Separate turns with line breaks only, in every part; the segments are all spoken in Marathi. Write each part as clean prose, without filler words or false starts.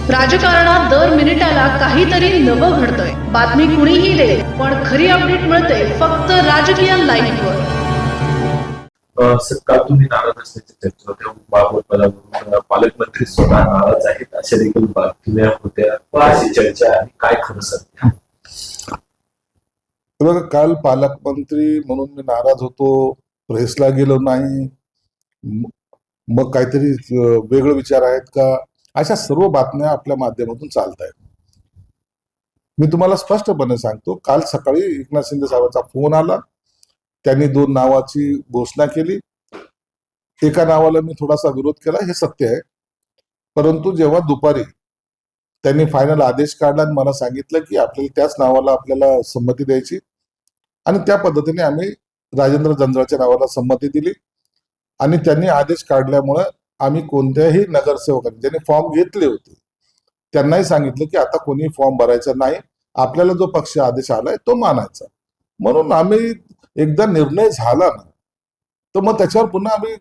राजकारणात दर मिनिटाला काहीतरी नवं घडतंय. बातमी कुणीही दे, पण खरी अपडेट मिळते फक्त राजकीय लाईव्हवर.
सर, काल तुम्ही नाराज असल्याची चर्चा होत्या बाबत पालकमंत्री स्वतः नाराज आहेत अशा देखील बातम्या होत्या. अशी चर्चा आणि काय खरं सर?
बघा, काल पालकमंत्री म्हणून मी नाराज होतो, प्रेसला गेलो नाही, मग काहीतरी वेगळे विचार आहेत का, अशा सर्व बातम्या आपल्या माध्यमातून चालत आहेत. मी तुम्हाला स्पष्टपणे सांगतो, काल सकाळी एकनाथ शिंदे साहेबांचा फोन आला. त्यांनी 2 नावाची घोषणा केली. एका नावाला मी थोडासा विरोध केला, हे सत्य आहे. परंतु जेव्हा दुपारी त्यांनी फायनल आदेश काढला आणि मला सांगितलं की आपल्याला त्याच नावाला आपल्याला संमती द्यायची, आणि त्या पद्धतीने आम्ही राजेंद्र जंजाळच्या नावाला संमती दिली. आणि त्यांनी आदेश काढल्यामुळे आम्ही कोणत्याही नगरसेवकांनी ज्यांनी फॉर्म घेतले होते त्यांनाही सांगितलं की आता कोणी फॉर्म भरायचा नाही, आपल्याला जो पक्ष आदेश आलाय तो मानायचा. म्हणून आम्ही एकदा निर्णय झाला ना, तर मग त्याच्यावर पुन्हा आम्ही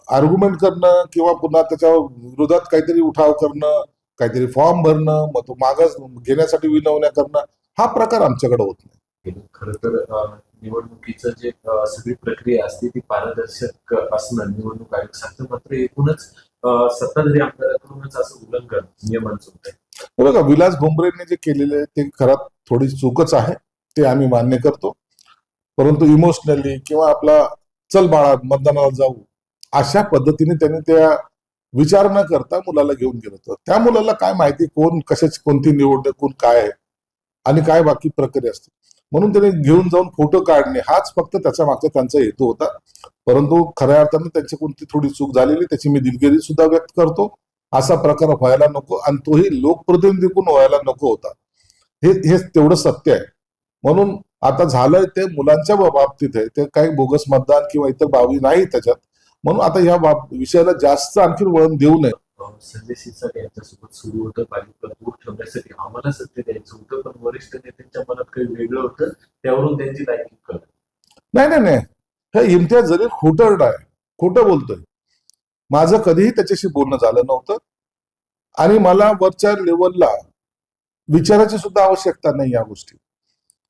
आर्ग्युमेंट करणं किंवा पुन्हा त्याच्या विरोधात काहीतरी उठाव करणं, काहीतरी फॉर्म भरणं, मग तो मागास घेण्यासाठी विनवण्या करणं, हा प्रकार आमच्याकडे होत नाही.
खरं तर निवडणुकीचं जे सगळी प्रक्रिया असते ती पारदर्शक असणं निवडणूक आयोग सांगतं, मात्र एकूणच सत्ताधारी आमदाराकडूनच असं उल्लंघन नियमांचं होत आहे.
बघा, विलास भुमरेंनी जे केलेले ते खरं थोडी चूकच आहे, ते आम्ही मान्य करतो. परंतु इमोशनली किंवा आपला चल बाळा मतदानाला जाऊ अशा पद्धतीने त्यांनी त्या विचार न करता मुलाला घेऊन गेलं होतं. त्या मुलाला काय माहिती कोण कशाची कोणती निवड, कोण काय आहे आणि काय बाकी प्रक्रिया असते. म्हणून त्याने घेऊन जाऊन फोटो काढणे हाच फक्त त्याच्या मागचा त्यांचा हेतू होता. परंतु खऱ्या अर्थाने त्यांची कोणती थोडी चूक झालेली, त्याची मी दिलगिरी सुद्धा व्यक्त करतो. असा प्रकार व्हायला नको, आणि तोही लोकप्रतिनिधीकडून व्हायला नको होता. हे तेवढं सत्य आहे. म्हणून आता झालंय ते मुलांच्या बाबतीत आहे, ते काही बोगस मतदान किंवा इतर बाबी नाही त्याच्यात. म्हणून आता या विषयाला जास्त आणखी वळण देऊ नये.
संजय शिरसाट यांच्यासोबत सुरू होतं बालिका दूर ठेवण्यासाठी आम्हाला सत्य द्यायचं होतं, पण वरिष्ठ नेत्यांच्या मनात काही वेगळं होतं, त्यावरून त्यांची लायकी कळत
नाही, हे इम्तियाज जलील खोटं आहे, खोटं बोलतोय. माझं कधीही त्याच्याशी बोलणं झालं नव्हतं, आणि मला वरच्या लेवलला विचारायची सुद्धा आवश्यकता नाही. या गोष्टी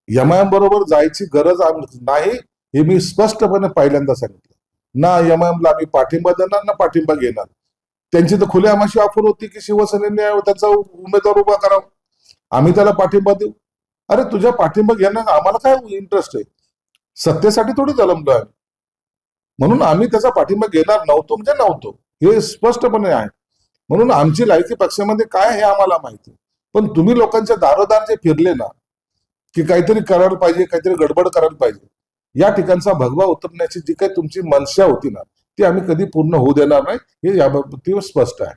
एमआयएम बरोबर जायची गरज नाही, हे मी स्पष्टपणे पहिल्यांदा सांगितलं. ना एमआयएमला आम्ही पाठिंबा देणार ना पाठिंबा घेणार. त्यांची तर खुलेआमाशी ऑफर होती की शिवसेनेने त्यांचा उमेदवार उभा करावा, आम्ही त्याला पाठिंबा देऊ. अरे, तुझ्या पाठिंबा घेण्यात आम्हाला काय इंटरेस्ट आहे? सत्तेसाठी थोडी जलमलो आहे. म्हणून आम्ही त्याचा पाठिंबा घेणार नव्हतो म्हणजे नव्हतो, हे स्पष्टपणे आहे. म्हणून आमची लायकी पक्षामध्ये काय हे आम्हाला माहिती. पण तुम्ही लोकांच्या दारोदार जे फिरले ना, की काहीतरी करायला पाहिजे, काहीतरी गडबड करायला पाहिजे, या ठिकाणचा भगवा उतरण्याची जी काही तुमची मनशा होती ना, ती आम्ही कधी पूर्ण होऊ देणार नाही, हे याबाबतीवर स्पष्ट आहे.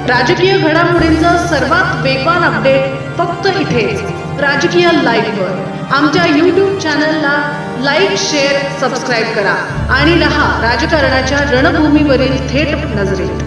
राजकीय घडामोडींचा सर्वात वेगवान अपडेट फक्त इथेच राजकीय लाईव्हवर. आमच्या YouTube चॅनलला लाईक, शेअर, सबस्क्राईब करा आणि रहा राजकारणाच्या रणभूमीवरील थेट नजरेत.